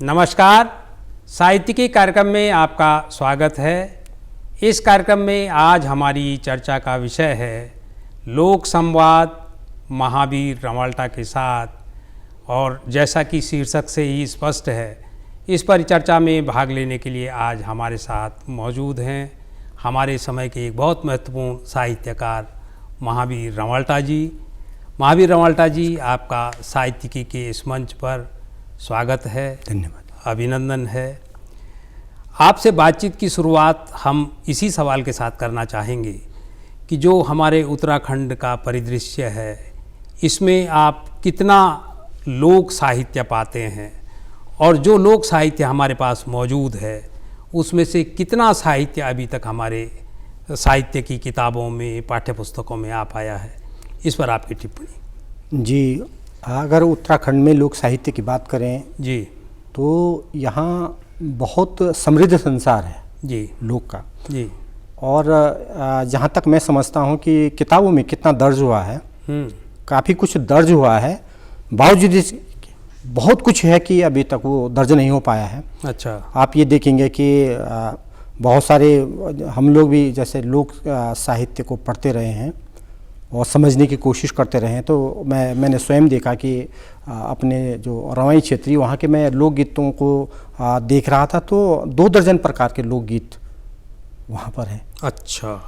नमस्कार। साहित्यिकी कार्यक्रम में आपका स्वागत है। इस कार्यक्रम में आज हमारी चर्चा का विषय है लोक संवाद महावीर रवाल्टा के साथ, और जैसा कि शीर्षक से ही स्पष्ट है, इस परिचर्चा में भाग लेने के लिए आज हमारे साथ मौजूद हैं हमारे समय के एक बहुत महत्वपूर्ण साहित्यकार महावीर रवाल्टा जी। महावीर रवाल्टा जी, आपका साहित्यिकी के इस मंच पर स्वागत है, धन्यवाद, अभिनंदन है। आपसे बातचीत की शुरुआत हम इसी सवाल के साथ करना चाहेंगे कि जो हमारे उत्तराखंड का परिदृश्य है, इसमें आप कितना लोक साहित्य पाते हैं, और जो लोक साहित्य हमारे पास मौजूद है उसमें से कितना साहित्य अभी तक हमारे साहित्य की किताबों में, पाठ्यपुस्तकों में आ पाया है, इस पर आपकी टिप्पणी। जी, अगर उत्तराखंड में लोक साहित्य की बात करें जी, तो यहाँ बहुत समृद्ध संसार है जी, लोक का। जी, और जहाँ तक मैं समझता हूँ कि किताबों में कितना दर्ज हुआ है, काफ़ी कुछ दर्ज हुआ है, बावजूद इसके बहुत कुछ है कि अभी तक वो दर्ज नहीं हो पाया है। अच्छा। आप ये देखेंगे कि बहुत सारे हम लोग भी जैसे लोक साहित्य को पढ़ते रहे हैं और समझने की कोशिश करते रहे हैं, तो मैंने स्वयं देखा कि अपने जो रवाई क्षेत्रीय वहाँ के मैं लोकगीतों को देख रहा था, तो 2 दर्जन प्रकार के लोकगीत वहाँ पर हैं। अच्छा।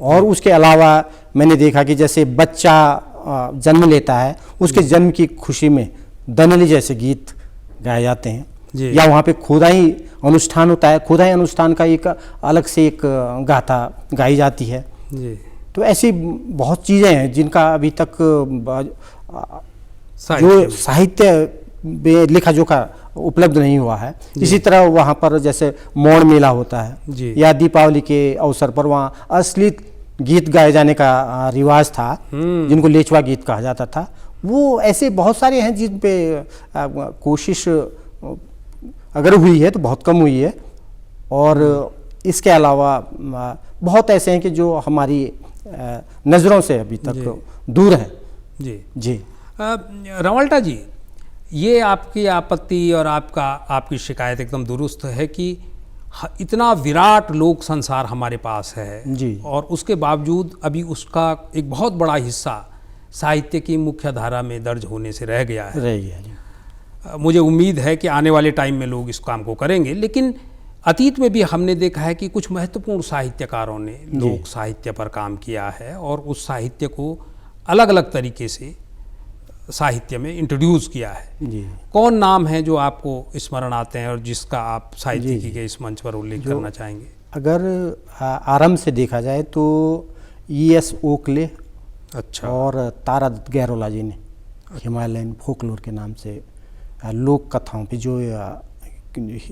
और उसके अलावा मैंने देखा कि जैसे बच्चा जन्म लेता है, उसके जन्म की खुशी में दनली जैसे गीत गाए जाते हैं, या वहाँ पे खुदाई अनुष्ठान होता है, खुदाई अनुष्ठान का एक अलग से एक गाथा गाई जाती है जी। तो ऐसी बहुत चीज़ें हैं जिनका अभी तक जो साहित्य में लेखा जोखा उपलब्ध नहीं हुआ है। इसी तरह वहाँ पर जैसे मौड़ मेला होता है, या दीपावली के अवसर पर वहाँ असली गीत गाए जाने का रिवाज था, जिनको लेचवा गीत कहा जाता था। वो ऐसे बहुत सारे हैं जिन पे कोशिश अगर हुई है तो बहुत कम हुई है, और इसके अलावा बहुत ऐसे हैं कि जो हमारी नज़रों से अभी तक दूर है। जी जी। रवाल्टा जी, ये आपकी आपत्ति और आपकी शिकायत एकदम दुरुस्त है कि इतना विराट लोक संसार हमारे पास है जी, और उसके बावजूद अभी उसका एक बहुत बड़ा हिस्सा साहित्य की मुख्य धारा में दर्ज होने से रह गया है। जी। मुझे उम्मीद है कि आने वाले टाइम में लोग इस काम को करेंगे, लेकिन अतीत में भी हमने देखा है कि कुछ महत्वपूर्ण साहित्यकारों ने लोक साहित्य पर काम किया है और उस साहित्य को अलग अलग तरीके से साहित्य में इंट्रोड्यूस किया है। जी। कौन नाम है जो आपको स्मरण आते हैं और जिसका आप साहित्यिकी के इस मंच पर उल्लेख करना चाहेंगे? अगर आरंभ से देखा जाए तो E.S. ओकले, अच्छा, और तारादत्त गैरोला जी ने हिमालयन फोकलोर के नाम से लोक कथाओं पे, जो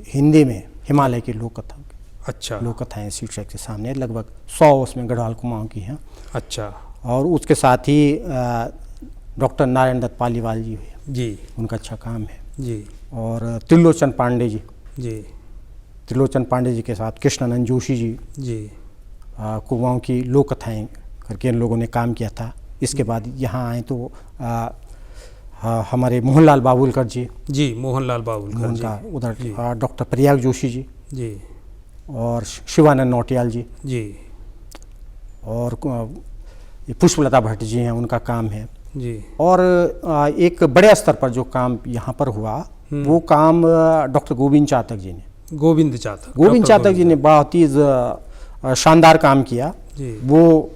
हिंदी में हिमालय की लोक कथाओं, अच्छा, लोक कथाएँ शीर्षक के सामने लगभग 100 उसमें गढ़वाल कुमाऊँ की हैं। अच्छा। और उसके साथ ही डॉक्टर नारायण दत्त पालीवाल जी, उनका अच्छा काम है जी। और त्रिलोचन पांडे जी, त्रिलोचन पांडे जी के साथ कृष्णानंद जोशी जी कुमाऊँ की लोक कथाएँ करके इन लोगों ने काम किया था। इसके बाद यहाँ आए तो हमारे मोहनलाल बाबुलकर जी, मोहनलाल बाबुलकर उनका उधर डॉक्टर प्रयाग जोशी जी, और शिवानंद नौटियाल जी, और पुष्पलता भट्ट जी हैं, उनका काम है जी। और एक बड़े स्तर पर जो काम यहाँ पर हुआ, वो काम डॉक्टर गोविंद चातक जी ने, गोविंद चातक जी ने बहुत ही शानदार काम किया। वो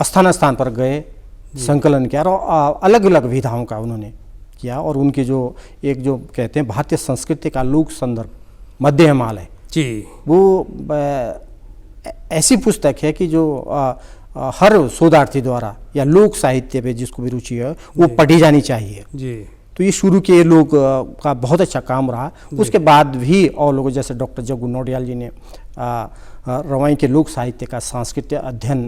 स्थान स्थान पर गए, संकलन किया और अलग अलग विधाओं का उन्होंने किया, और उनके जो एक जो कहते हैं भारतीय संस्कृति का लोक संदर्भ मध्य हिमालय जी, वो ऐसी पुस्तक है कि जो हर शोधार्थी द्वारा या लोक साहित्य पे जिसको भी रुचि है वो पढ़ी जानी चाहिए जी। तो ये शुरू के लोग का बहुत अच्छा काम रहा। उसके बाद भी और लोगों जैसे डॉक्टर जग्गू नौटियाल जी ने रवाई के लोक साहित्य का सांस्कृतिक अध्ययन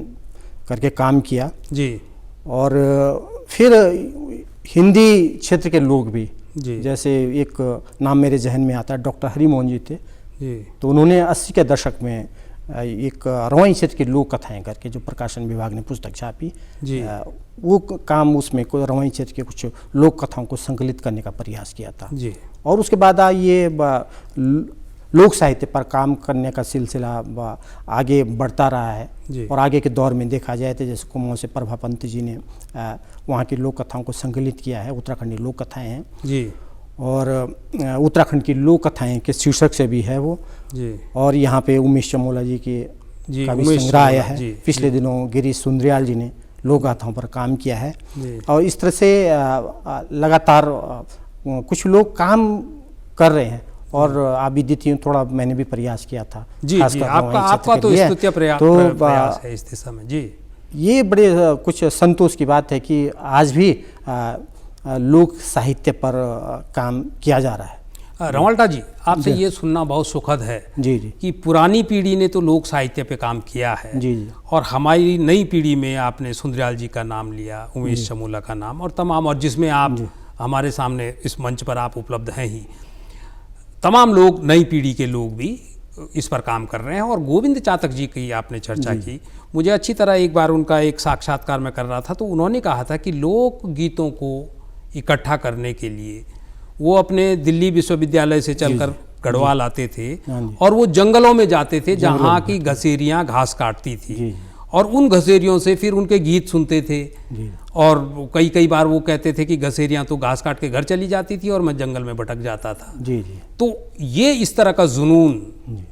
करके काम किया जी। और फिर हिंदी क्षेत्र के लोग भी जी, जैसे एक नाम मेरे जहन में आता है, डॉक्टर हरिमोहन जी थे जी। तो उन्होंने 80 के दशक में एक रवाई क्षेत्र की लोक कथाएं करके जो प्रकाशन विभाग ने पुस्तक छापी, वो काम उसमें रवाई क्षेत्र के कुछ लोक कथाओं को संकलित करने का प्रयास किया था जी। और उसके बाद ये लोक साहित्य पर काम करने का सिलसिला आगे बढ़ता रहा है और आगे के दौर में देखा जाए तो जैसे कुमाऊं से प्रभा पंत जी ने वहाँ की लोक कथाओं को संकलित किया है, उत्तराखंडी लोक कथाएँ हैं जी, और उत्तराखंड की लोक कथाएँ के शीर्षक से भी है वो जी। और यहाँ पे उमेश चमोला जी के का भी संग्रह आया है। पिछले दिनों गिरीश सुंदरियाल जी ने लोक गाथाओं पर काम किया है और इस तरह से लगातार कुछ लोग काम कर रहे हैं और आप भी देती हूँ, थोड़ा मैंने भी प्रयास किया था जी जी। आपका तो स्तुत्य प्रयास है इस दिशा में जी। ये बड़े कुछ संतोष की बात है कि आज भी लोक साहित्य पर काम किया जा रहा है। रवाल्टा जी, आपसे ये सुनना बहुत सुखद है जी जी कि पुरानी पीढ़ी ने तो लोक साहित्य पे काम किया है जी जी, और हमारी नई पीढ़ी में आपने सुंदरियाल जी का नाम लिया, उमेश चमोला का नाम और तमाम, और जिसमें आप हमारे सामने इस मंच पर आप उपलब्ध हैं ही, तमाम लोग, नई पीढ़ी के लोग भी इस पर काम कर रहे हैं। और गोविंद चातक जी की आपने चर्चा की, मुझे अच्छी तरह एक बार उनका एक साक्षात्कार मैं कर रहा था तो उन्होंने कहा था कि लोक गीतों को इकट्ठा करने के लिए वो अपने दिल्ली विश्वविद्यालय से चलकर गढ़वाल आते थे और वो जंगलों में जाते थे जहाँ की घसेरियाँ घास काटती थी और उन घसेरियों से फिर उनके गीत सुनते थे और कई बार वो कहते थे कि घसेरियाँ तो घास काट के घर चली जाती थी और मैं जंगल में भटक जाता था जी जी। तो ये इस तरह का जुनून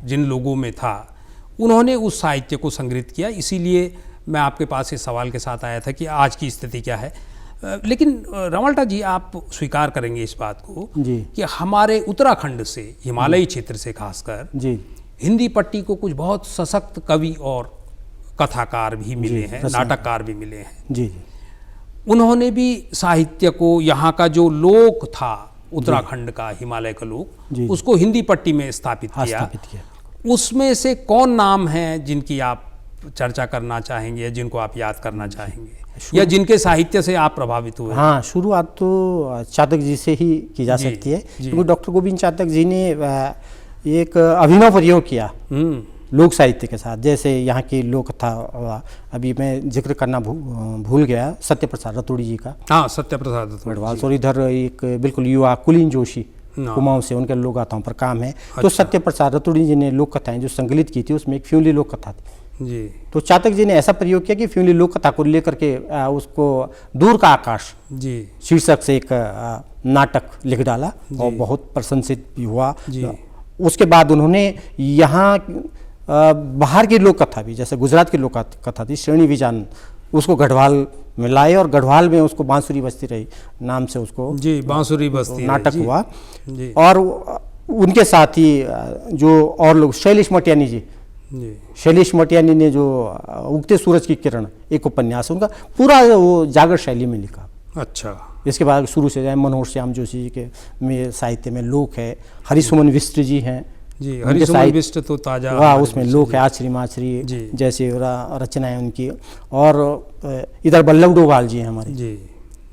जिन लोगों में था, उन्होंने उस साहित्य को संग्रहित किया। इसीलिए मैं आपके पास इस सवाल के साथ आया था कि आज की स्थिति क्या है। लेकिन रवाल्टा जी, आप स्वीकार करेंगे इस बात को कि हमारे उत्तराखंड से, हिमालयी क्षेत्र से खासकर हिंदी पट्टी को कुछ बहुत सशक्त कवि और कथाकार भी मिले हैं, नाटककार भी मिले हैं जी। उन्होंने भी साहित्य को, यहाँ का जो लोक था उत्तराखंड का, हिमालय का लोक, उसको हिंदी पट्टी में स्थापित किया। उसमें से कौन नाम हैं जिनकी आप चर्चा करना चाहेंगे, जिनको आप याद करना चाहेंगे या जिनके साहित्य से आप प्रभावित हुए? हाँ, शुरुआत तो चातक जी से ही की जा सकती है क्योंकि डॉक्टर गोविंद चातक जी ने एक अभिनव प्रयोग किया लोक साहित्य के साथ। जैसे यहाँ की लोक कथा, अभी मैं जिक्र करना भूल गया, सत्य प्रसाद रतोड़ी जी का। हाँ, सत्य प्रसाद गढ़वाल। और इधर एक बिल्कुल युवा कुलीन जोशी कुमाऊं से, उनके लोक कथाओं पर काम है। तो सत्य प्रसाद रतोड़ी जी ने लोक कथाएं जो संकलित की थी उसमें एक फ्यूली लोक कथा थी जी। तो चातक जी ने ऐसा प्रयोग किया कि फ्यूली लोक कथा को लेकर के उसको दूर का आकाश जी शीर्षक से एक नाटक लिख डाला और बहुत प्रशंसित भी हुआ। उसके बाद उन्होंने यहाँ बाहर की लोक कथा भी, जैसे गुजरात की लोक कथा थी श्रेणी विजान, उसको गढ़वाल में लाए और गढ़वाल में उसको बांसुरी बस्ती रही नाम से उसको जी बांसुरी बस्ती नाटक हुआ जी। और उनके साथ ही जो और लोग, शैलेश मटियानी जी, शैलेश मटियानी ने जो उगते सूरज की किरण एक उपन्यास, उनका पूरा वो जागर शैली में लिखा। अच्छा। इसके बाद शुरू से जाए मनोहर श्याम जोशी जी के में साहित्य में लोक है, हरिसुमन विष्ट जी हैं जी, हरिसुमन विष्ट तो ताजा, वाह, उसमें लोक है, आचरी माचरी जैसे रचनाएं उनकी। और इधर बल्लभ डोभाल जी हैं हमारे जी,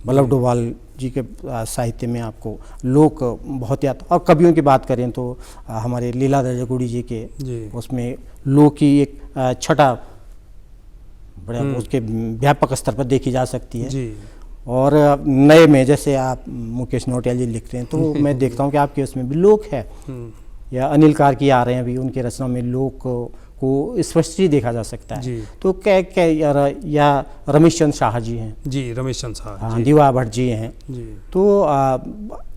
बल्लभ डोभाल जी के साहित्य में आपको लोक बहुत याद। और कवियों की बात करें तो हमारे लीलाधर जगुड़ी जी के उसमें लोक की एक छटा बड़ा उसके व्यापक स्तर पर देखी जा सकती है जी। और नए में जैसे आप मुकेश नौटियाल जी लिख रहे हैं तो मैं देखता हूँ कि आपके उसमें भी लोक है, या अनिल कारकी आ रहे हैं अभी, उनके रचनाओं में लोक को स्पष्ट ही देखा जा सकता है। तो क्या या रमेश चंद्र शाह जी हैं जी, रमेश चंद्र शाह, हाँ, दिवा भट्ट जी हैं जी। तो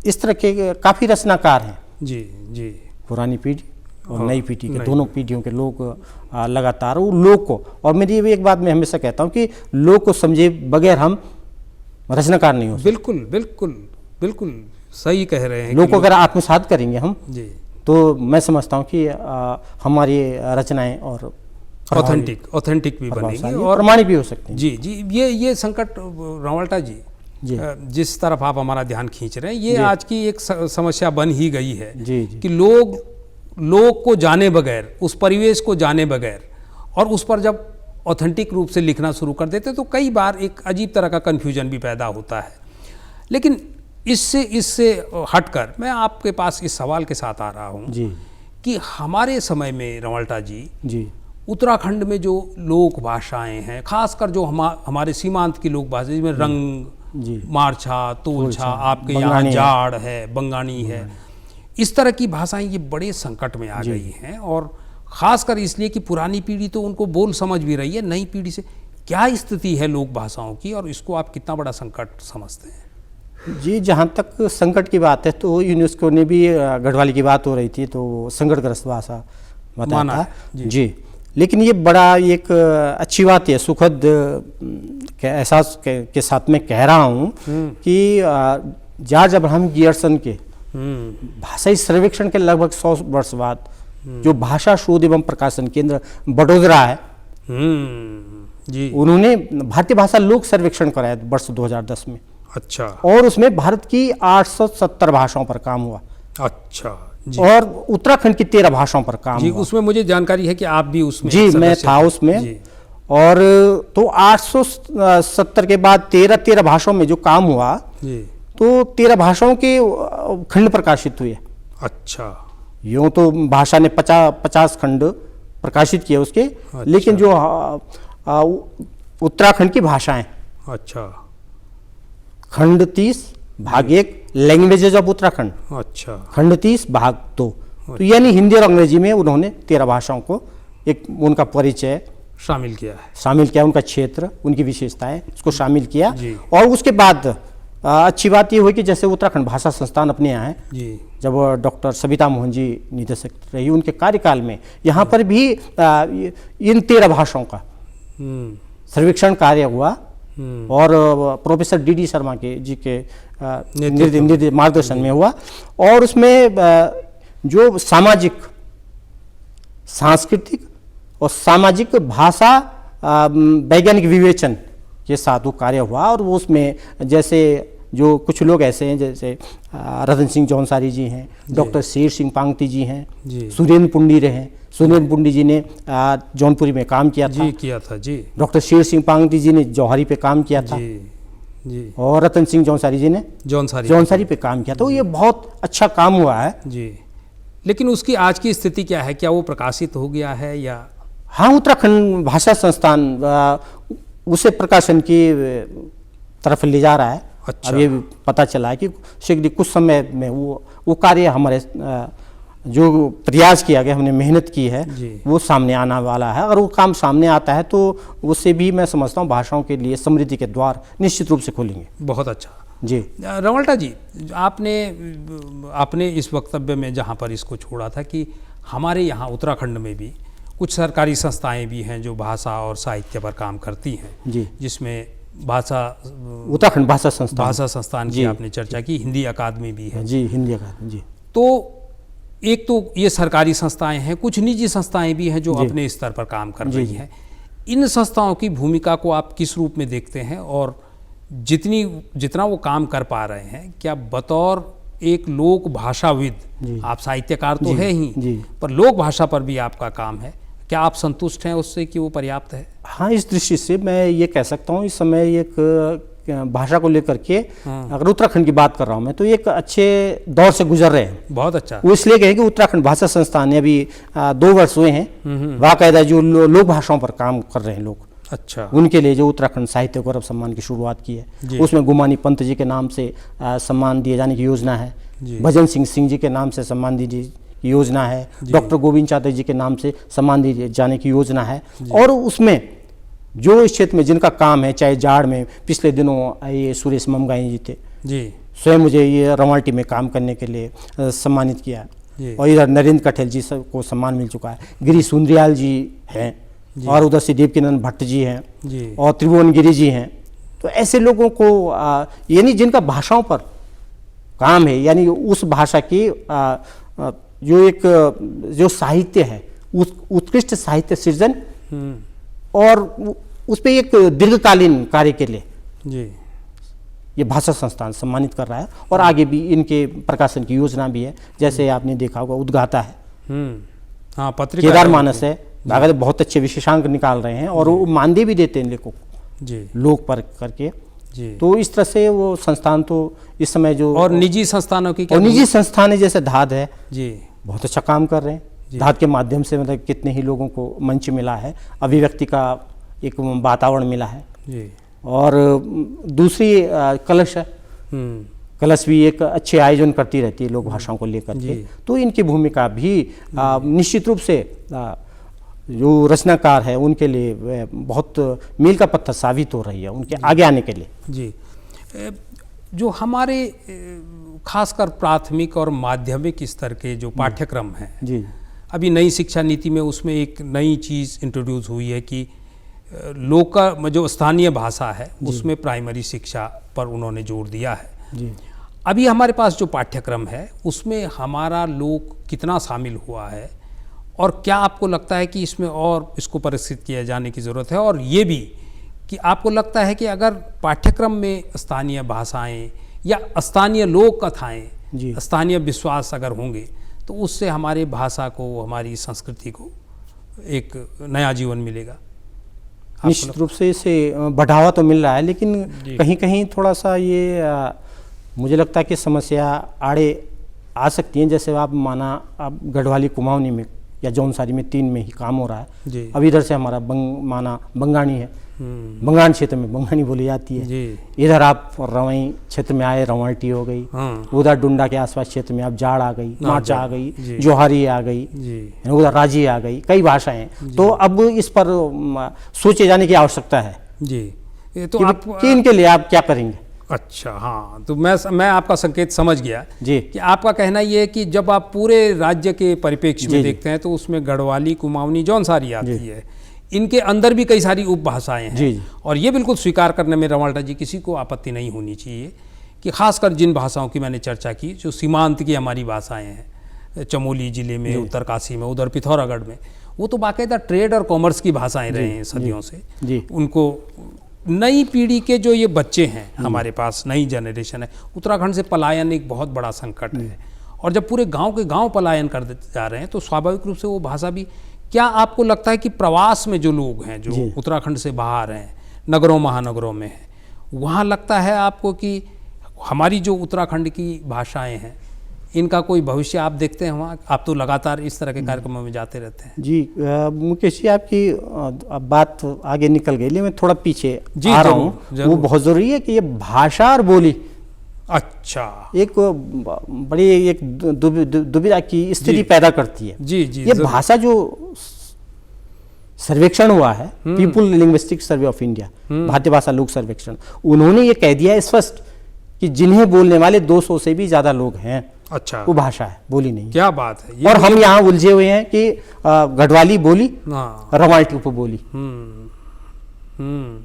इस तरह के काफ़ी रचनाकार हैं जी जी, पुरानी पीढ़ी और नई पीढ़ी के, दोनों पीढ़ियों के लोग लगातार वो लोक को। और मेरी एक बात मैं हमेशा कहता हूँ कि लोक को समझे बगैर हम रचनाकार नहीं हो सकते। बिल्कुल बिल्कुल बिल्कुल सही कह रहे हैं। लोक को अगर आत्मसात करेंगे हम जी, तो मैं समझता हूँ कि हमारी रचनाएं और ऑथेंटिक भी बनेंगी और प्रमाणिक भी हो सकती हैं जी जी। ये संकट रवाल्टा जी जिस तरफ आप हमारा ध्यान खींच रहे हैं, ये आज की एक समस्या बन ही गई है जी, जी। कि लोग को जाने बगैर, उस परिवेश को जाने बगैर, और उस पर जब ऑथेंटिक रूप से लिखना शुरू कर देते तो कई बार एक अजीब तरह का कन्फ्यूजन भी पैदा होता है। लेकिन इससे हटकर मैं आपके पास इस सवाल के साथ आ रहा हूँ कि हमारे समय में रवाल्टा जी उत्तराखंड में जो लोक भाषाएं हैं, खासकर जो हमारे सीमांत की लोक भाषा, जिसमें रंग, मारछा, तोलछा, आपके यहाँ जाड़ है, बंगानी है, इस तरह की भाषाएं ये बड़े संकट में आ गई हैं। और ख़ासकर इसलिए कि पुरानी पीढ़ी तो उनको बोल समझ भी रही है, नई पीढ़ी से क्या स्थिति है लोक भाषाओं की, और इसको आप कितना बड़ा संकट समझते हैं? जी, जहाँ तक संकट की बात है तो यूनेस्को ने भी गढ़वाली की बात हो रही थी तो संकटग्रस्त भाषा बताया था जी। लेकिन ये बड़ा एक अच्छी बात है, सुखद एहसास के साथ में कह रहा हूँ कि जॉर्ज अब्राहम गियर्सन के भाषाई सर्वेक्षण के लगभग 100 वर्ष बाद जो भाषा शोध एवं प्रकाशन केंद्र बड़ोदरा है जी, उन्होंने भारतीय भाषा लोक सर्वेक्षण कराया वर्ष 2010 में। अच्छा। और उसमें भारत की 870 भाषाओं पर काम हुआ। अच्छा जी। और उत्तराखंड की 13 भाषाओं पर काम जी, हुआ। उसमें मुझे जानकारी है कि आप भी उसमें जी, मैं था उसमें। और तो 870 के बाद 13 भाषाओं में जो काम हुआ जी, तो 13 भाषाओं के खंड प्रकाशित हुए। अच्छा। यूँ तो भाषा ने 50 खंड प्रकाशित किए उसके। अच्छा। लेकिन जो उत्तराखंड की भाषाएं, अच्छा, खंड 30 भाग 1 लैंग्वेजेज ऑफ उत्तराखंड, अच्छा, खंड 30 भाग 2, तो यानी हिंदी और अंग्रेजी में उन्होंने 13 भाषाओं को एक उनका परिचय शामिल किया, उनका क्षेत्र, उनकी विशेषताएं उसको शामिल किया। और उसके बाद अच्छी बात ये हुई कि जैसे उत्तराखंड भाषा संस्थान अपने यहाँ है, जब डॉक्टर सविता मोहन जी निदेशक रही उनके कार्यकाल में यहाँ पर भी इन 13 भाषाओं का सर्वेक्षण कार्य हुआ। और प्रोफेसर डी शर्मा के मार्गदर्शन में हुआ। और उसमें जो सामाजिक, सांस्कृतिक और सामाजिक भाषा वैज्ञानिक विवेचन के साथ वो कार्य हुआ। और वो उसमें जैसे जो कुछ लोग ऐसे हैं जैसे रतन सिंह जौनसारी जी हैं, डॉक्टर शेर सिंह पांगती जी हैं, सुरेंद्र पुंडी हैं। सुरेंद्र पुंडी जी ने जौनपुरी में काम किया था जी। डॉक्टर शेर सिंह पांगती जी ने जौहरी पे काम किया था जी। और रतन सिंह जौनसारी जी ने जौनसारी पे काम किया। तो ये बहुत अच्छा काम हुआ है जी। लेकिन उसकी आज की स्थिति क्या है? क्या वो प्रकाशित हो गया है या? हाँ, उत्तराखंड भाषा संस्थान उसे प्रकाशन की तरफ ले जा रहा है। अच्छा। अब ये पता चला है कि शीघ्र कुछ समय में वो कार्य हमारे जो प्रयास किया गया, हमने मेहनत की है, वो सामने आने वाला है। अगर वो काम सामने आता है तो उससे भी मैं समझता हूँ भाषाओं के लिए समृद्धि के द्वार निश्चित रूप से खोलेंगे। बहुत अच्छा जी। रमलटा जी, आपने इस वक्तव्य में जहाँ पर इसको छोड़ा था कि हमारे यहाँ उत्तराखंड में भी कुछ सरकारी संस्थाएं भी हैं जो भाषा और साहित्य पर काम करती हैं जी, जिसमें उत्तराखंड भाषा संस्थान की आपने चर्चा की, हिंदी अकादमी भी है जी, हिंदी अकादमी जी। तो एक तो ये सरकारी संस्थाएं हैं, कुछ निजी संस्थाएं भी हैं जो अपने स्तर पर काम कर रही हैं। इन संस्थाओं की भूमिका को आप किस रूप में देखते हैं? और जितना वो काम कर पा रहे हैं, क्या बतौर एक लोक भाषाविद, आप साहित्यकार तो है ही, पर लोक भाषा पर भी आपका काम है, क्या आप संतुष्ट हैं उससे कि वो पर्याप्त है? हाँ, इस दृष्टि से मैं ये कह सकता हूँ इस समय एक भाषा को लेकर के अगर उत्तराखंड की बात कर रहा हूँ मैं, तो एक अच्छे दौर से गुजर रहे हैं। बहुत अच्छा। वो इसलिए कहें कि उत्तराखंड भाषा संस्थान ने अभी 2 वर्ष हुए हैं, बाकायदा जो लोक भाषाओं पर काम कर रहे हैं लोग, अच्छा, उनके लिए जो उत्तराखंड साहित्य गौरव सम्मान की शुरुआत की है, उसमें गुमानी पंत जी के नाम से सम्मान दिए जाने की योजना है, भजन सिंह जी के नाम से सम्मान दिए की योजना है, डॉक्टर गोविंद चातक जी के नाम से सम्मान दिए जाने की योजना है। और उसमें जो इस क्षेत्र में जिनका काम है, चाहे जाड़ में पिछले दिनों ये सुरेश ममगाई जी थे जी, स्वयं मुझे ये रवाल्टी में काम करने के लिए सम्मानित किया। और इधर नरेंद्र कठेल जी को सम्मान मिल चुका है, गिरी सुंदरियाल जी हैं, और उधर से देवकीनंदन भट्ट जी हैं, और त्रिभुवन गिरी जी हैं। तो ऐसे लोगों को यानी जिनका भाषाओं पर काम है, यानी उस भाषा की जो साहित्य है, उत्कृष्ट साहित्य सृजन और उस पर एक दीर्घकालीन कार्य के लिए जी ये भाषा संस्थान सम्मानित कर रहा है। और आगे भी इनके प्रकाशन की योजना भी है, जैसे आपने देखा होगा उद्गाता है, हाँ, पत्रिका केदार मानस है, बहुत अच्छे विशेषांक निकाल रहे हैं और वो मानदेय भी देते हैं लेखकों को लोक पर करके जी। तो इस तरह से वो संस्थान तो इस समय जो और निजी संस्थानों की और निजी संस्थान है जैसे धाद है जी, बहुत अच्छा काम कर रहे हैं धात के माध्यम से मतलब कितने ही लोगों को मंच मिला है, अभिव्यक्ति का एक वातावरण मिला है जी। और दूसरी कलश है। कलश भी एक अच्छे आयोजन करती रहती है लोक भाषाओं को लेकर के, तो इनकी भूमिका भी निश्चित रूप से जो रचनाकार है उनके लिए बहुत मील का पत्थर साबित हो रही है उनके आगे आने के लिए। जी। जो हमारे खासकर प्राथमिक और माध्यमिक स्तर के जो पाठ्यक्रम हैं जी, अभी नई शिक्षा नीति में उसमें एक नई चीज़ इंट्रोड्यूस हुई है कि लोकल जो स्थानीय भाषा है उसमें प्राइमरी शिक्षा पर उन्होंने जोर दिया है जी। अभी हमारे पास जो पाठ्यक्रम है उसमें हमारा लोक कितना शामिल हुआ है और क्या आपको लगता है कि इसमें और इसको परिष्कृत किया जाने की ज़रूरत है, और ये भी कि आपको लगता है कि अगर पाठ्यक्रम में स्थानीय भाषाएं या स्थानीय लोक कथाएं, स्थानीय विश्वास अगर होंगे तो उससे हमारे भाषा को, हमारी संस्कृति को एक नया जीवन मिलेगा? निश्चित रूप से इसे बढ़ावा तो मिल रहा है, लेकिन कहीं कहीं थोड़ा सा ये मुझे लगता है कि समस्या आड़े आ सकती हैं। जैसे आप माना अब गढ़वाली कुमाऊनी में या जौनसारी में 3 में ही काम हो रहा है। अब इधर से हमारा माना बंगानी है, बंगान क्षेत्र में बंगानी बोली जाती है। इधर आप रवाई क्षेत्र में आए रवाल्टी हो गई, उधर डुंडा के आसपास क्षेत्र में आप जाड़ आ गई, माचा आ गई, जोहारी आ गई, उधर राजी आ गई, कई भाषाएं। तो अब इस पर सोचे जाने की आवश्यकता है जी। तो कि इनके लिए आप क्या करेंगे। अच्छा, हाँ, तो मैं आपका संकेत समझ गया जी कि आपका कहना ये है कि जब आप पूरे राज्य के परिप्रेक्ष्य में देखते हैं तो उसमें गढ़वाली, कुमाऊनी, जौनसारी आती है, इनके अंदर भी कई सारी उपभाषाएं हैं जी। और ये बिल्कुल स्वीकार करने में रवाल्टा जी किसी को आपत्ति नहीं होनी चाहिए कि खासकर जिन भाषाओं की मैंने चर्चा की, जो सीमांत की हमारी भाषाएं हैं, चमोली जिले में, उत्तरकाशी में, उधर पिथौरागढ़ में, वो तो बाकायदा ट्रेड और कॉमर्स की भाषाएं रहे हैं सदियों से। उनको नई पीढ़ी के जो ये बच्चे हैं हमारे पास, नई जनरेशन है, उत्तराखंड से पलायन एक बहुत बड़ा संकट है और जब पूरे गांव के गांव पलायन कर जा रहे हैं तो स्वाभाविक रूप से वो भाषा भी, क्या आपको लगता है कि प्रवास में जो लोग हैं जो उत्तराखंड से बाहर हैं, नगरों महानगरों में हैं, वहाँ लगता है आपको कि हमारी जो उत्तराखंड की भाषाएं हैं इनका कोई भविष्य आप देखते हैं वहाँ? आप तो लगातार इस तरह के कार्यक्रमों में जाते रहते हैं। जी मुकेश जी, आपकी बात आगे निकल गई, लेकिन मैं थोड़ा पीछे आ रहा हूँ। वो बहुत ज़रूरी है कि ये भाषा और बोली अच्छा एक बड़ी एक दुविधा की स्थिति पैदा करती है। जी जी। ये भाषा जो सर्वेक्षण हुआ है, people linguistic survey of India, भारतीय भाषा लोक सर्वेक्षण, उन्होंने ये कह दिया है स्पष्ट कि जिन्हें बोलने वाले 200 से भी ज्यादा लोग हैं, अच्छा, वो भाषा है, बोली नहीं। क्या बात है। और हम यहाँ उलझे हुए हैं कि गढ़वाली बोली, रवाल्टी उपबोली।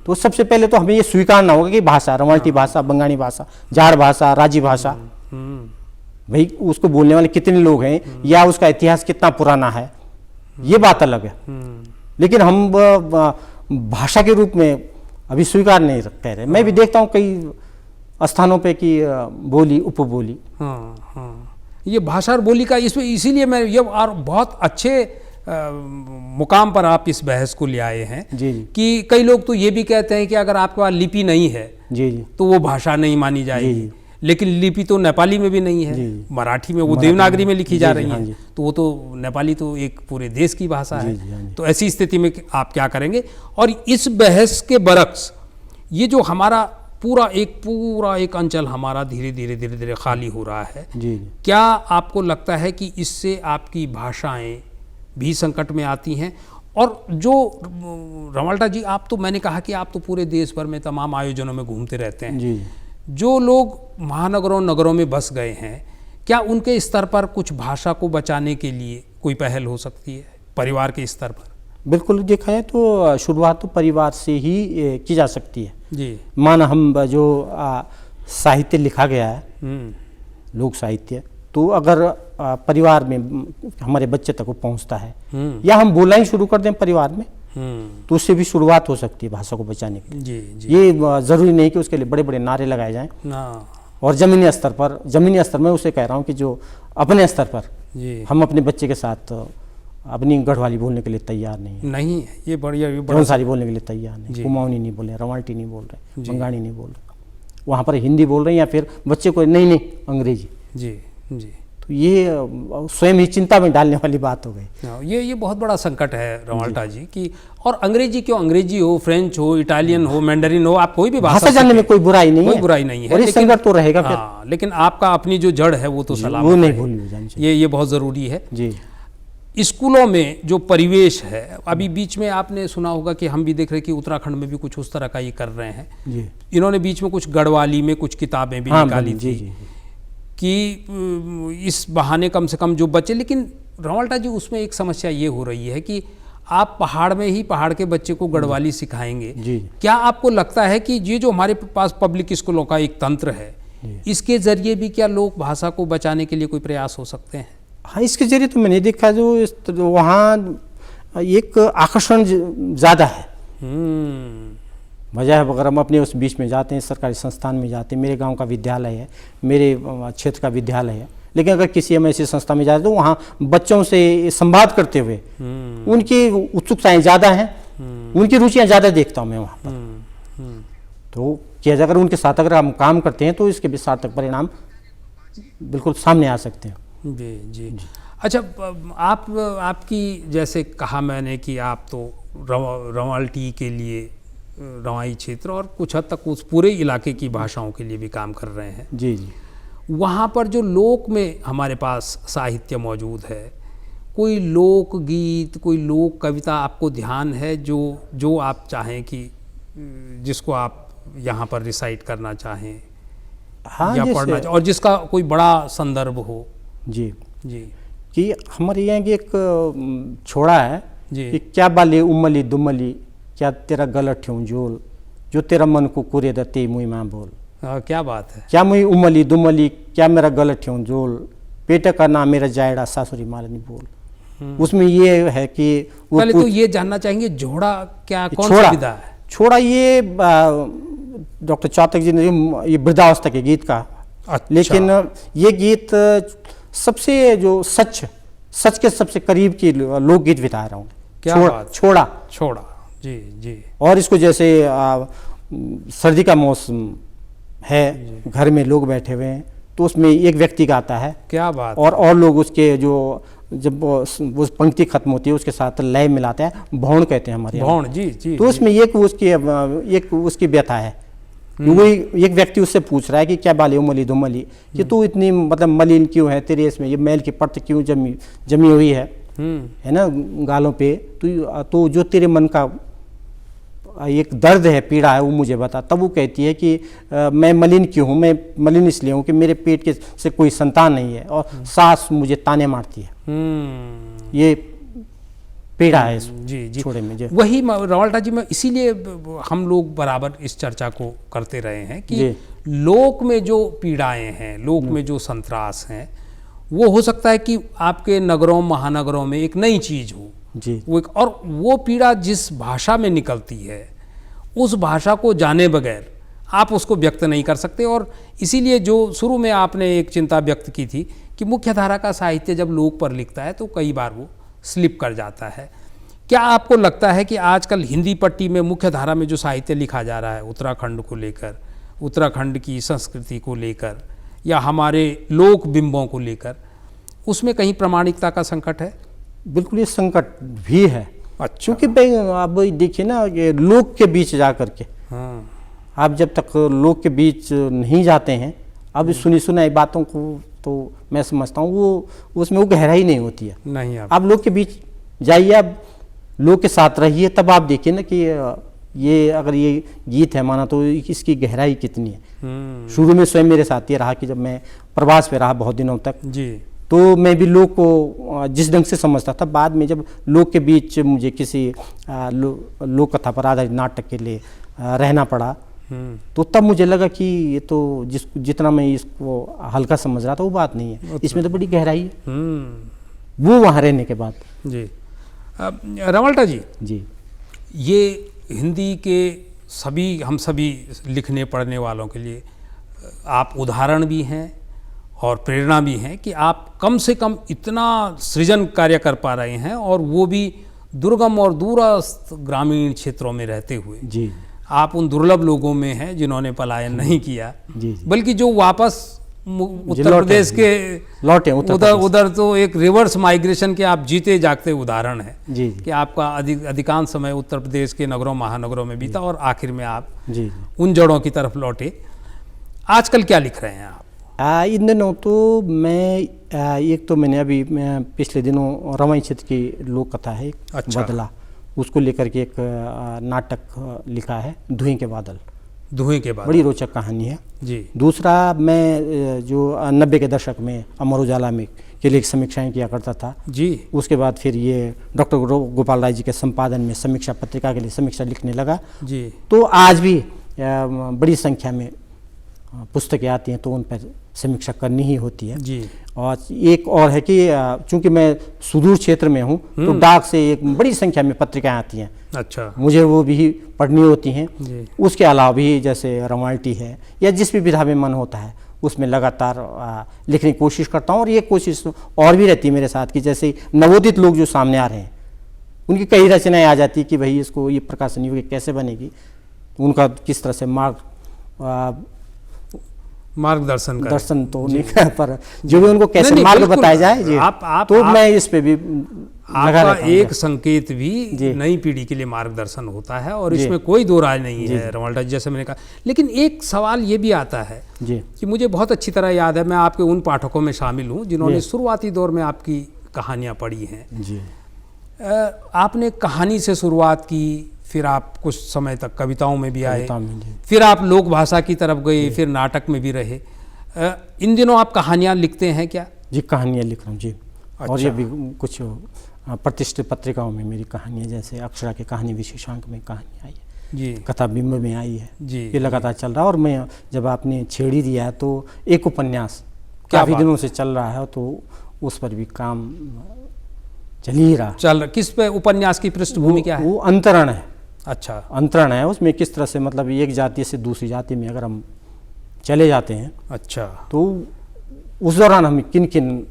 तो सबसे पहले तो हमें ये स्वीकारना होगा कि भाषा, रवाल्टी भाषा, बंगानी भाषा, जाड़ भाषा, राजी भाषा, भाई उसको बोलने वाले कितने लोग हैं या उसका इतिहास कितना पुराना है, ये बात अलग है। लेकिन हम भाषा के रूप में अभी स्वीकार नहीं कह रहे। मैं भी देखता हूँ कई स्थानों पे कि बोली, उपबोली। ये भाषा और बोली का इसमें, इसीलिए मैं ये और बहुत अच्छे मुकाम पर आप इस बहस को ले आए हैं जी। कि कई लोग तो ये भी कहते हैं कि अगर आपके पास लिपि नहीं है जी तो वो भाषा नहीं मानी जाएगी। लेकिन लिपि तो नेपाली में भी नहीं है, मराठी में वो देवनागरी में लिखी जा रही है, तो वो तो नेपाली तो एक पूरे देश की भाषा है। तो ऐसी स्थिति में आप क्या करेंगे? और इस बहस के बरक्स ये जो हमारा पूरा एक अंचल हमारा धीरे धीरे खाली हो रहा है जी। क्या आपको लगता है कि इससे आपकी भाषाएं भी संकट में आती हैं? और जो रवाल्टा जी, आप तो, मैंने कहा कि आप तो पूरे देश भर में तमाम आयोजनों में घूमते रहते हैं जी। जो लोग महानगरों नगरों में बस गए हैं, क्या उनके स्तर पर कुछ भाषा को बचाने के लिए कोई पहल हो सकती है परिवार के स्तर पर? बिल्कुल, देखा है तो शुरुआत तो परिवार से ही की जा सकती है जी। माना हम जो साहित्य लिखा गया है, लोक साहित्य, तो अगर परिवार में हमारे बच्चे तक वो पहुंचता है या हम बोलना ही शुरू कर दें परिवार में, तो उससे भी शुरुआत हो सकती है भाषा को बचाने की। जी। ये जरूरी नहीं कि उसके लिए बड़े बड़े नारे लगाए जाएं। और जमीनी स्तर में उसे कह रहा हूँ कि जो अपने स्तर पर हम अपने बच्चे के साथ अपनी गढ़वाली बोलने के लिए तैयार नहीं है। ये बढ़िया, जौनसारी बोलने के लिए तैयार नहीं, कुमाऊनी नहीं बोल रहे, रवाल्टी नहीं बोल रहे, बंगाली नहीं बोल रहे, वहाँ पर हिंदी बोल रहे हैं या फिर बच्चे को नहीं अंग्रेजी। जी जी। तो ये स्वयं ही चिंता में डालने वाली बात हो गई। ये बहुत बड़ा संकट है रमाल्टा जी कि, और अंग्रेजी क्यों, अंग्रेजी हो, फ्रेंच हो, इटालियन हो, मैंडरिन हो, आप कोई भी भाषा जानने में कोई बुराई नहीं है, कोई बुराई नहीं है, और संकट तो रहेगा फिर। हाँ, लेकिन आपका अपनी जो जड़ है वो तो सलामत वो नहीं भूलनी चाहिए। ये बहुत ज़रूरी है जी। स्कूलों में जो परिवेश है, अभी बीच में आपने सुना होगा कि हम भी देख रहे हैं कि उत्तराखंड में भी कुछ उस तरह का ये कर रहे हैं जी। इन्होंने बीच में कुछ गढ़वाली में कुछ किताबें भी निकाली थी कि इस बहाने कम से कम जो बच्चे, लेकिन रमाल्टा जी उसमें एक समस्या ये हो रही है कि आप पहाड़ में ही पहाड़ के बच्चे को गढ़वाली सिखाएंगे। क्या आपको लगता है कि ये जो हमारे पास पब्लिक स्कूलों का एक तंत्र है, इसके जरिए भी क्या लोक भाषा को बचाने के लिए कोई प्रयास हो सकते हैं? हाँ, इसके जरिए तो मैंने देखा जो वहाँ एक आकर्षण ज़्यादा है। वजह अगर हम अपने उस बीच में जाते हैं, सरकारी संस्थान में जाते हैं, मेरे गांव का विद्यालय है, मेरे क्षेत्र का विद्यालय है, लेकिन अगर किसी हम ऐसी संस्था में जाते तो वहाँ बच्चों से संवाद करते हुए उनकी उत्सुकताएं ज़्यादा हैं, उनकी रुचियाँ ज़्यादा देखता हूँ मैं वहाँ पर। तो क्या अगर उनके साथ अगर हम काम करते हैं तो इसके भी सार्थक परिणाम बिल्कुल सामने आ सकते हैं। जी जी। अच्छा, आपकी जैसे कहा मैंने कि आप तो रवाल्टी के लिए रवाई क्षेत्र और कुछ हद तक उस पूरे इलाके की भाषाओं के लिए भी काम कर रहे हैं। जी जी। वहाँ पर जो लोक में हमारे पास साहित्य मौजूद है, कोई लोक गीत, कोई लोक कविता आपको ध्यान है जो आप चाहें कि जिसको आप यहाँ पर रिसाइट करना चाहें? हाँ, या पढ़ना चाहें, और जिसका कोई बड़ा संदर्भ हो? जी जी। कि हमारे यहाँ की एक छोड़ा है जी कि क्या बाले उमली दुमली, क्या तेरा गलत ठेऊ जोल, जो तेरा मन को कुरे दते मुई माँ बोल। क्या बात है। क्या मुई उमली दुमली, क्या मेरा गलत ठेऊ जोल, पेट का नाम मेरा जायड़ा सासुरी मालनी बोल। उसमें ये है कि पहले तो ये जानना चाहेंगे जोड़ा क्या, कौन सी विधा है? छोड़ा ये डॉक्टर चातक जी ने ये वृद्धावस्था के गीत का। अच्छा। लेकिन ये गीत सबसे जो सच के सबसे करीब की लोकगीत बता रहा हूँ। छोड़ा। जी जी। और इसको जैसे सर्दी का मौसम है, घर में लोग बैठे हुए हैं, तो उसमें एक व्यक्ति गाता है। क्या बात। और लोग उसके जो जब वो पंक्ति खत्म होती है उसके साथ लय मिलाते हैं, भौण कहते हैं हमारे भौण। जी जी। तो उसमें एक उसकी व्यथा है। वही एक व्यक्ति उससे पूछ रहा है कि क्या बाले उमली धुमली, कि तू इतनी मतलब मलिन क्यों है, तेरे इसमें ये मैल की परत क्यों जमी हुई है ना गालों पे, तो जो तेरे मन का एक दर्द है, पीड़ा है, वो मुझे बता। तब वो कहती है कि मैं मलिन क्यों हूँ, मैं मलिन इसलिए हूँ कि मेरे पेट के से कोई संतान नहीं है और सास मुझे ताने मारती है। ये पीड़ा है जी जी। छोड़े में वही रवाल्टा जी, मैं इसीलिए हम लोग बराबर इस चर्चा को करते रहे हैं कि लोक में जो पीड़ाएं हैं, लोक में जो संत्रास हैं, वो हो सकता है कि आपके नगरों महानगरों में एक नई चीज़ हो जी। और वो पीड़ा जिस भाषा में निकलती है, उस भाषा को जाने बगैर आप उसको व्यक्त नहीं कर सकते। और इसीलिए जो शुरू में आपने एक चिंता व्यक्त की थी कि मुख्य धारा का साहित्य जब लोक पर लिखता है तो कई बार वो स्लिप कर जाता है। क्या आपको लगता है कि आजकल हिंदी पट्टी में मुख्य धारा में जो साहित्य लिखा जा रहा है उत्तराखंड को लेकर, उत्तराखंड की संस्कृति को लेकर या हमारे लोक बिंबों को लेकर, उसमें कहीं प्रामाणिकता का संकट है? बिल्कुल, ये संकट भी है। अच्छा। क्योंकि आप देखिए ना, ये लोक के बीच जा करके, हाँ, आप जब तक लोक के बीच नहीं जाते हैं, अब सुनी सुनाई बातों को तो मैं समझता हूँ वो उसमें वो गहराई नहीं होती है। नहीं, आप लोग के बीच जाइए, आप लोग के साथ रहिए, तब आप देखिए ना कि ये अगर ये गीत है माना तो इसकी गहराई कितनी है। शुरू में स्वयं मेरे साथ ये रहा कि जब मैं प्रवास पे रहा बहुत दिनों तक जी, तो मैं भी लोग को जिस ढंग से समझता था, बाद में जब लोग के बीच मुझे किसी लोक कथा पर आधारित नाटक के लिए रहना पड़ा, तो तब मुझे लगा कि ये तो जितना मैं इसको हल्का समझ रहा था वो बात नहीं है, इसमें तो बड़ी गहराई है वो वहाँ रहने के बाद। जी। रवाल्टा जी, ये हिंदी के हम सभी लिखने पढ़ने वालों के लिए आप उदाहरण भी हैं और प्रेरणा भी हैं कि आप कम से कम इतना सृजन कार्य कर पा रहे हैं, और वो भी दुर्गम और दूरस्थ ग्रामीण क्षेत्रों में रहते हुए। जी। आप उन दुर्लभ लोगों में हैं जिन्होंने पलायन नहीं किया, जी। बल्कि जो वापस उत्तर प्रदेश के लौटे उधर तो एक रिवर्स माइग्रेशन के आप जीते जागते उदाहरण है जी कि आपका अधिकांश समय उत्तर प्रदेश के नगरों महानगरों में बीता और आखिर में आप जी उन जड़ों की तरफ लौटे। आजकल क्या लिख रहे हैं आप? इन दिनों तो मैं एक तो मैंने अभी पिछले दिनों रवाई क्षेत्र की लोक कथा है अच्छा। बदला, उसको लेकर के एक नाटक लिखा है धुएं के बादल। धुएं के बादल बड़ी रोचक कहानी है जी। दूसरा मैं जो 90 के दशक में अमर उजाला में के लिए समीक्षाएं किया करता था जी, उसके बाद फिर ये डॉक्टर गोपाल राय जी के संपादन में समीक्षा पत्रिका के लिए समीक्षा लिखने लगा जी। तो आज भी बड़ी संख्या में पुस्तकें आती हैं तो उन पर समीक्षा करनी ही होती है जी। और एक और है कि चूंकि मैं सुदूर क्षेत्र में हूँ तो डाक से एक बड़ी संख्या में पत्रिकाएं आती हैं, अच्छा, मुझे वो भी पढ़नी होती हैं जी। उसके अलावा भी जैसे रवाल्टी है या जिस भी विधा में मन होता है उसमें लगातार लिखने की कोशिश करता हूँ। और ये कोशिश और भी रहती है मेरे साथ कि जैसे नवोदित लोग जो सामने आ रहे हैं उनकी कई रचनाएं आ जाती है कि भाई इसको ये प्रकाशन युग कैसे बनेगी, उनका किस तरह से मार्गदर्शन तो नहीं कर पर जो भी उनको कैसे मार्ग बताया जाए जी। तो मैं इस पे भी लगा आपका एक संकेत भी नई पीढ़ी के लिए मार्गदर्शन होता है और इसमें कोई दो राय नहीं है रवाल्टा, जैसे मैंने कहा। लेकिन एक सवाल ये भी आता है जी कि मुझे बहुत अच्छी तरह याद है, मैं आपके उन पाठकों में शामिल हूँ जिन्होंने शुरुआती दौर में आपकी कहानियाँ पढ़ी हैं जी। आपने कहानी से शुरुआत की, फिर आप कुछ समय तक कविताओं में भी आए, जी। फिर आप लोक भाषा की तरफ गए, फिर नाटक में भी रहे। इन दिनों आप कहानियाँ लिखते हैं क्या? जी कहानियाँ लिख रहा हूँ जी। अच्छा। और ये भी कुछ प्रतिष्ठित पत्रिकाओं में मेरी कहानियाँ, जैसे अक्षरा के कहानी विशेषांक में कहानी आई है जी, कथा बिंब में आई है जी, ये लगातार चल रहा है। और मैं जब आपने छेड़ी दिया है तो एक उपन्यास क्या काफ़ी दिनों से चल रहा है तो उस पर भी काम चल ही रहा। किस पे उपन्यास की पृष्ठभूमि क्या है? वो अंतरण है। अच्छा, अंतरण है, उसमें किस तरह से मतलब एक जाति से दूसरी जाति में अगर हम चले जाते हैं अच्छा, तो उस दौरान हम किन किन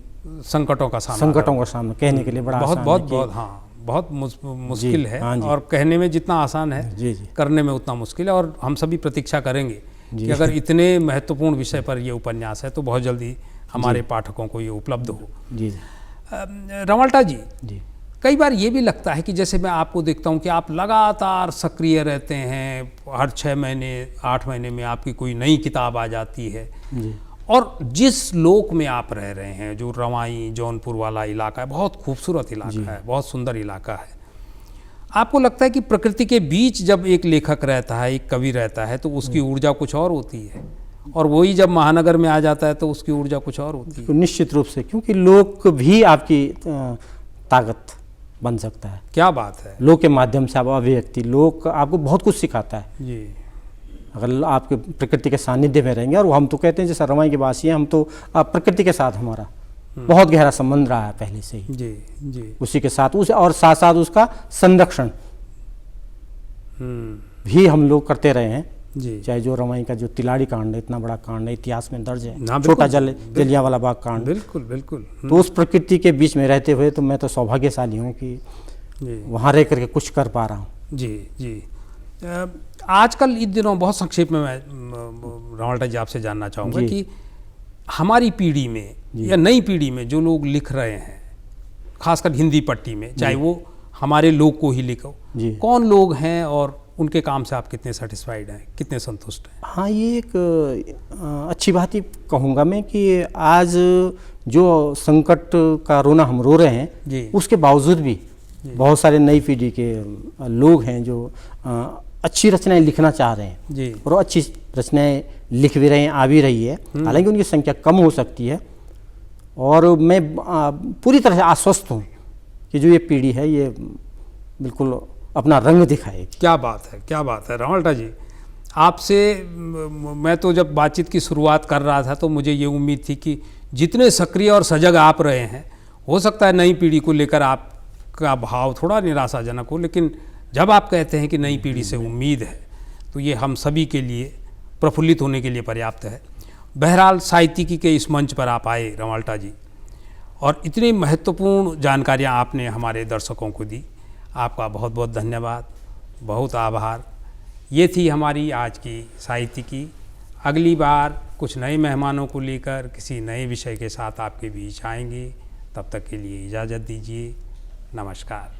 संकटों का सामना कहने के लिए बड़ा बहुत आसान बहुत है बहुत हाँ बहुत मुश्किल है। हाँ जी। और कहने में जितना आसान है जी जी करने में उतना मुश्किल है। और हम सभी प्रतीक्षा करेंगे कि अगर इतने महत्वपूर्ण विषय पर ये उपन्यास है तो बहुत जल्दी हमारे पाठकों को ये उपलब्ध हो। जी जी रवाल्टा जी, जी कई बार ये भी लगता है कि जैसे मैं आपको देखता हूँ कि आप लगातार सक्रिय रहते हैं, हर 6 महीने 8 महीने में आपकी कोई नई किताब आ जाती है जी। और जिस लोक में आप रह रहे हैं जो रवाई जौनपुर वाला इलाका है, बहुत खूबसूरत इलाका है, बहुत सुंदर इलाका है। आपको लगता है कि प्रकृति के बीच जब एक लेखक रहता है, एक कवि रहता है, तो उसकी ऊर्जा कुछ और होती है, और वही जब महानगर में आ जाता है तो उसकी ऊर्जा कुछ और होती है? तो निश्चित रूप से, क्योंकि लोक भी आपकी ताकत बन सकता है। क्या बात है। लोक के माध्यम से आप अभिव्यक्ति, लोक आपको बहुत कुछ सिखाता है जी। अगर आपके प्रकृति के सानिध्य में रहेंगे। और हम तो कहते हैं जैसे रवाई के वासी हैं, हम तो प्रकृति के साथ हमारा बहुत गहरा संबंध रहा है पहले से ही। जी जी। उसी के साथ और साथ साथ उसका संरक्षण भी हम लोग करते रहे हैं जी। चाहे जो रवाई का जो तिलाड़ी कांड है, इतना बड़ा कांड है, इतिहास में दर्ज है, ना, छोटा जलियांवाला बाग कांड। बिल्कुल बिल्कुल। तो उस प्रकृति के बीच में रहते हुए तो मैं तो सौभाग्यशाली हूँ कि वहाँ रह करके कुछ कर पा रहा हूँ। जी जी। आजकल इन दिनों बहुत संक्षेप में मैं रवाल्टा जी आपसे जानना चाहूँगा कि हमारी पीढ़ी में या नई पीढ़ी में जो लोग लिख रहे हैं, खासकर हिंदी पट्टी में, चाहे वो हमारे लोग को ही लिखो, कौन लोग हैं और उनके काम से आप कितने सेटिस्फाइड हैं, कितने संतुष्ट हैं? हाँ, ये एक अच्छी बात ही कहूँगा मैं कि आज जो संकट का रोना हम रो रहे हैं, उसके बावजूद भी बहुत सारे नई पीढ़ी के लोग हैं जो अच्छी रचनाएं लिखना चाह रहे हैं जी। और अच्छी रचनाएं लिख भी रहे हैं, आ भी रही है। हालांकि उनकी संख्या कम हो सकती है, और मैं पूरी तरह से आश्वस्त हूँ कि जो ये पीढ़ी है ये बिल्कुल अपना रंग दिखाएगी। क्या बात है, क्या बात है रवाल्टा जी। आपसे मैं तो जब बातचीत की शुरुआत कर रहा था तो मुझे ये उम्मीद थी कि जितने सक्रिय और सजग आप रहे हैं, हो सकता है नई पीढ़ी को लेकर आपका भाव थोड़ा निराशाजनक हो, लेकिन जब आप कहते हैं कि नई पीढ़ी से उम्मीद है तो ये हम सभी के लिए प्रफुल्लित होने के लिए पर्याप्त है। बहरहाल साहित्यिकी के इस मंच पर आप आए रवाल्टा जी, और इतनी महत्वपूर्ण जानकारियाँ आपने हमारे दर्शकों को दी, आपका बहुत बहुत धन्यवाद, बहुत आभार। ये थी हमारी आज की साहित्यिकी। अगली बार कुछ नए मेहमानों को लेकर किसी नए विषय के साथ आपके बीच आएंगे। तब तक के लिए इजाज़त दीजिए। नमस्कार।